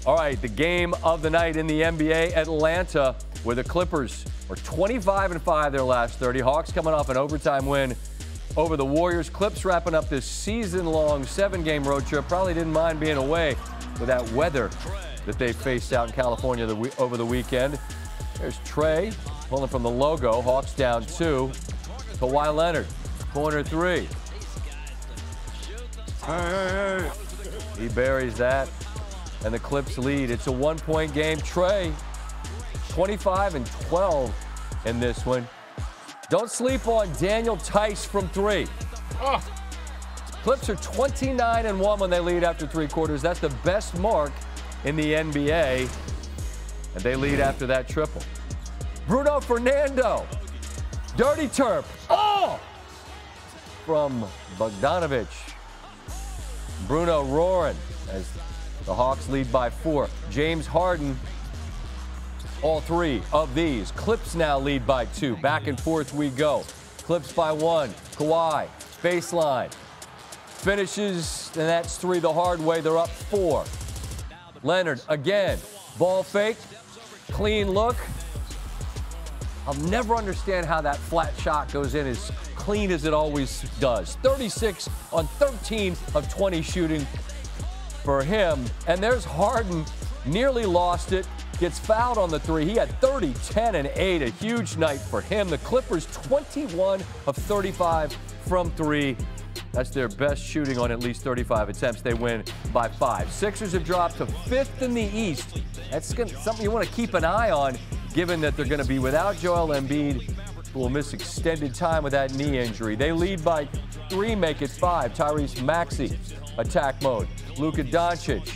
All right, the game of the night in the NBA, Atlanta, where the Clippers are 25-5 their last 30. Hawks coming off an overtime win over the Warriors. Clips wrapping up this season-long 7-game road trip. Probably didn't mind being away with that weather that they faced out in California over the weekend. There's Trey pulling from the logo. Hawks down 2. Kawhi Leonard, corner 3. Hey. He buries that, and the Clips lead. It's a 1-point game. Trey, 25-12 in this one. Don't sleep on Daniel Tice from 3. Oh. Clips are 29-1 when they lead after 3 quarters. That's the best mark in the NBA, and they lead after that triple. Bruno Fernando, dirty Terp. Oh! From Bogdanovic. Bruno roaring as the Hawks lead by 4. James Harden, all 3 of these. Clips now lead by 2. Back and forth we go. Clips by 1. Kawhi, baseline. Finishes, and that's 3 the hard way. They're up 4. Leonard again. Ball fake. Clean look. I'll never understand how that flat shot goes in as clean as it always does. 36 on 13 of 20 shooting for him. And there's Harden, nearly lost it, gets fouled on the 3. He had 30, 10, and 8. A huge night for him. The Clippers 21 of 35 from 3. That's their best shooting on at least 35 attempts. They win by 5. Sixers have dropped to 5th in the East. That's something you want to keep an eye on, given that they're going to be without Joel Embiid, who will miss extended time with that knee injury. They lead by 3, make it 5. Tyrese Maxey, attack mode. Luka Doncic,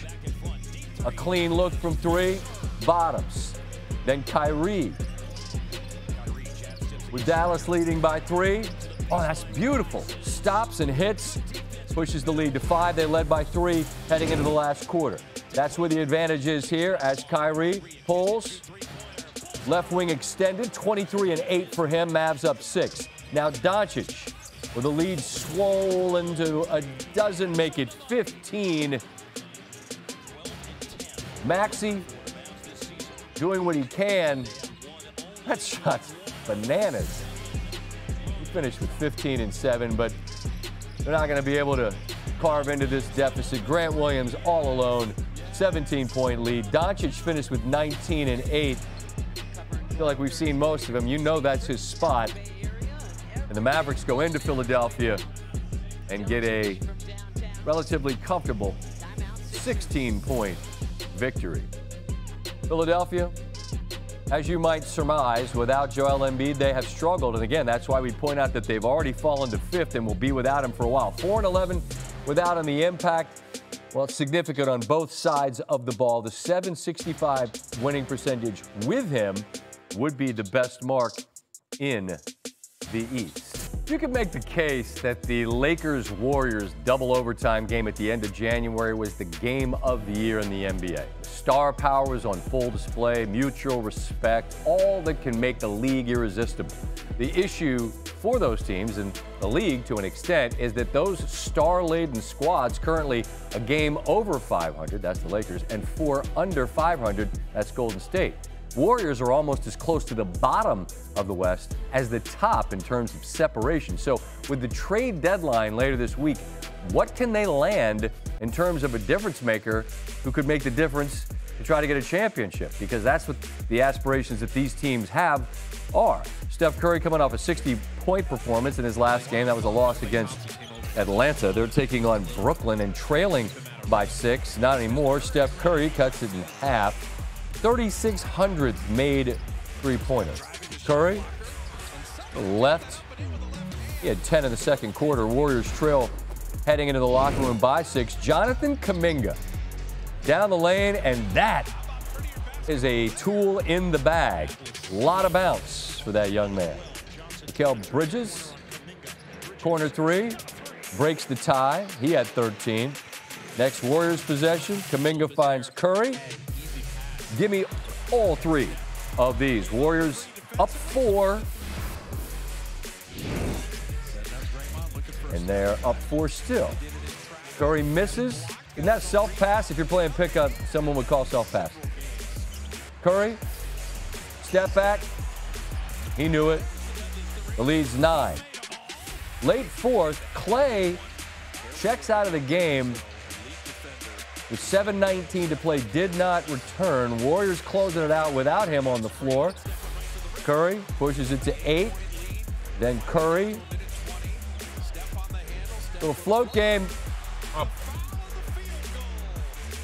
a clean look from 3, bottoms. Then Kyrie, with Dallas leading by 3. Oh, that's beautiful. Stops and hits, pushes the lead to 5. They led by 3 heading into the last quarter. That's where the advantage is here as Kyrie pulls. Left wing extended, 23 and 8 for him. Mavs up 6. Now Doncic with a lead swollen to a dozen, make it 15. Maxey doing what he can. That shot's bananas. He finished with 15 and 7, but they're not going to be able to carve into this deficit. Grant Williams all alone, 17-point lead. Doncic finished with 19 and 8. I feel like we've seen most of him. You know that's his spot. And the Mavericks go into Philadelphia and get a relatively comfortable 16-point victory. Philadelphia, as you might surmise, without Joel Embiid, they have struggled. And again, that's why we point out that they've already fallen to 5th and will be without him for a while. 4-11 without him. The impact, well, it's significant on both sides of the ball. The .765 winning percentage with him would be the best mark in the East. You could make the case that the Lakers-Warriors double overtime game at the end of January was the game of the year in the NBA. Star power was on full display, mutual respect, all that can make the league irresistible. The issue for those teams and the league, to an extent, is that those star-laden squads currently a game over 500, that's the Lakers, and 4 under 500, that's Golden State. Warriors are almost as close to the bottom of the West as the top in terms of separation. So with the trade deadline later this week, what can they land in terms of a difference maker who could make the difference to try to get a championship? Because that's what the aspirations that these teams have are. Steph Curry coming off a 60-point performance in his last game. That was a loss against Atlanta. They're taking on Brooklyn and trailing by 6. Not anymore. Steph Curry cuts it in half. 3,600 made three-pointers. Curry, left. He had 10 in the second quarter. Warriors trail heading into the locker room by 6. Jonathan Kuminga down the lane, and that is a tool in the bag. A lot of bounce for that young man. Mikal Bridges, corner 3, breaks the tie. He had 13. Next Warriors possession, Kuminga finds Curry. Give me all 3 of these. Warriors up 4. And they're up 4 still. Curry misses. Isn't that self-pass? If you're playing pickup, someone would call self-pass. Curry, step back. He knew it. The lead's 9. Late fourth, Klay checks out of the game with 7:19 to play, did not return. Warriors closing it out without him on the floor. Curry pushes it to 8. Then Curry. Little float game.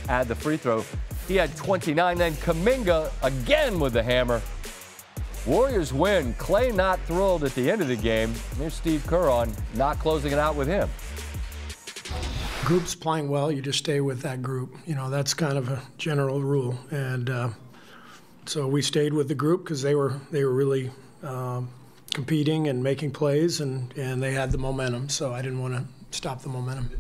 Add the free throw. He had 29. Then Kuminga again with the hammer. Warriors win. Klay not thrilled at the end of the game. There's Steve Kerr on, not closing it out with him. Group's playing well, you just stay with that group. You know, that's kind of a general rule. And so we stayed with the group because they were really competing and making plays, and they had the momentum. So I didn't want to stop the momentum.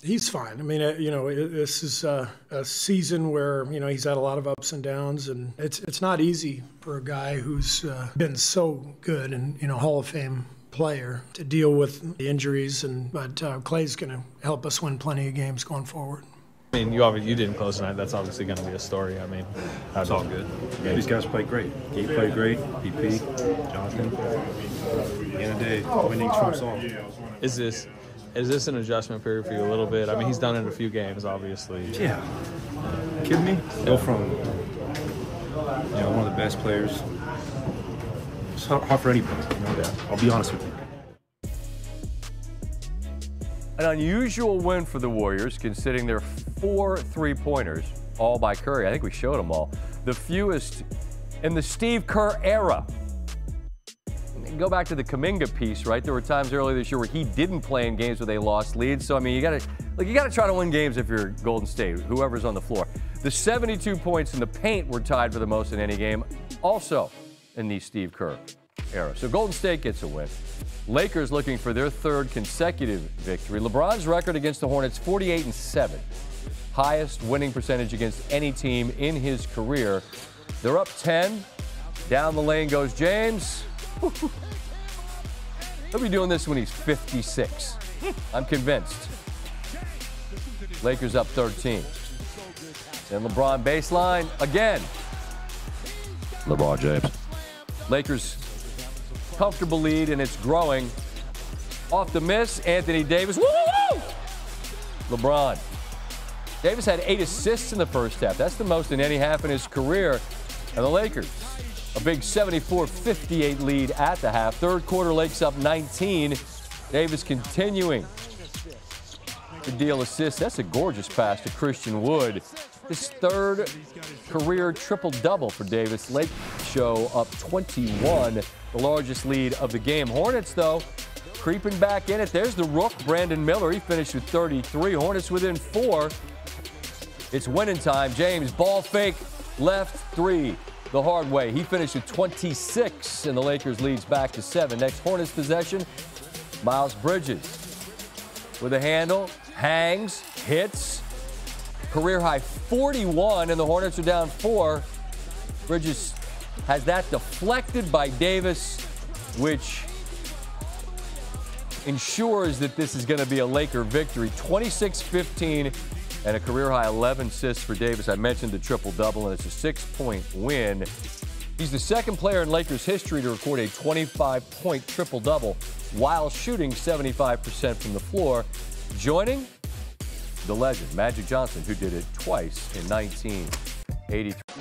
He's fine. I mean, you know, this is a season where, you know, he's had a lot of ups and downs, and it's not easy for a guy who's been so good and, you know, Hall of Fame player to deal with the injuries. But Klay's going to help us win plenty of games going forward. I mean, you didn't close tonight. That's obviously going to be a story. I mean, it's all good. Yeah, these guys played great. He played great. BP, Jonathan. At the end of the day, winning trumps all. Is this an adjustment period for you a little bit? I mean, he's done it in a few games, obviously. Yeah. Kidding me? Go from, you know, one of the best players. It's hard for anybody, you know that. I'll be honest with you. An unusual win for the Warriors, considering their 4 3-pointers, all by Curry. I think we showed them all. The fewest in the Steve Kerr era. Go back to the Kuminga piece, right? There were times earlier this year where he didn't play in games where they lost leads. So I mean, you got to try to win games if you're Golden State, whoever's on the floor. The 72 points in the paint were tied for the most in any game, also in the Steve Kerr era. So Golden State gets a win. Lakers looking for their 3rd consecutive victory. LeBron's record against the Hornets, 48-7, highest winning percentage against any team in his career. They're up 10. Down the lane goes James. He'll be doing this when he's 56. I'm convinced. Lakers up 13. Then LeBron baseline again. LeBron James. Lakers comfortable lead, and it's growing. Off the miss, Anthony Davis. Woo! LeBron. Davis had 8 assists in the first half. That's the most in any half in his career. And the Lakers, a big 74-58 lead at the half. Third quarter, Lakers up 19. Davis continuing to deal assists. That's a gorgeous pass to Christian Wood. His 3rd career triple-double for Davis. Lakers show up 21, the largest lead of the game. Hornets, though, creeping back in it. There's the Rook, Brandon Miller. He finished with 33. Hornets within 4. It's winning time. James, ball fake, left 3. The hard way. He finished with 26, and the Lakers leads back to 7. Next Hornets possession, Miles Bridges with a handle, hangs, hits. Career high 41, and the Hornets are down 4. Bridges has that deflected by Davis, which ensures that this is going to be a Laker victory. 26-15 and a career high 11 assists for Davis. I mentioned the triple-double, and it's a 6-point win. He's the 2nd player in Lakers history to record a 25-point triple-double while shooting 75% from the floor, joining the legend, Magic Johnson, who did it twice in 1983.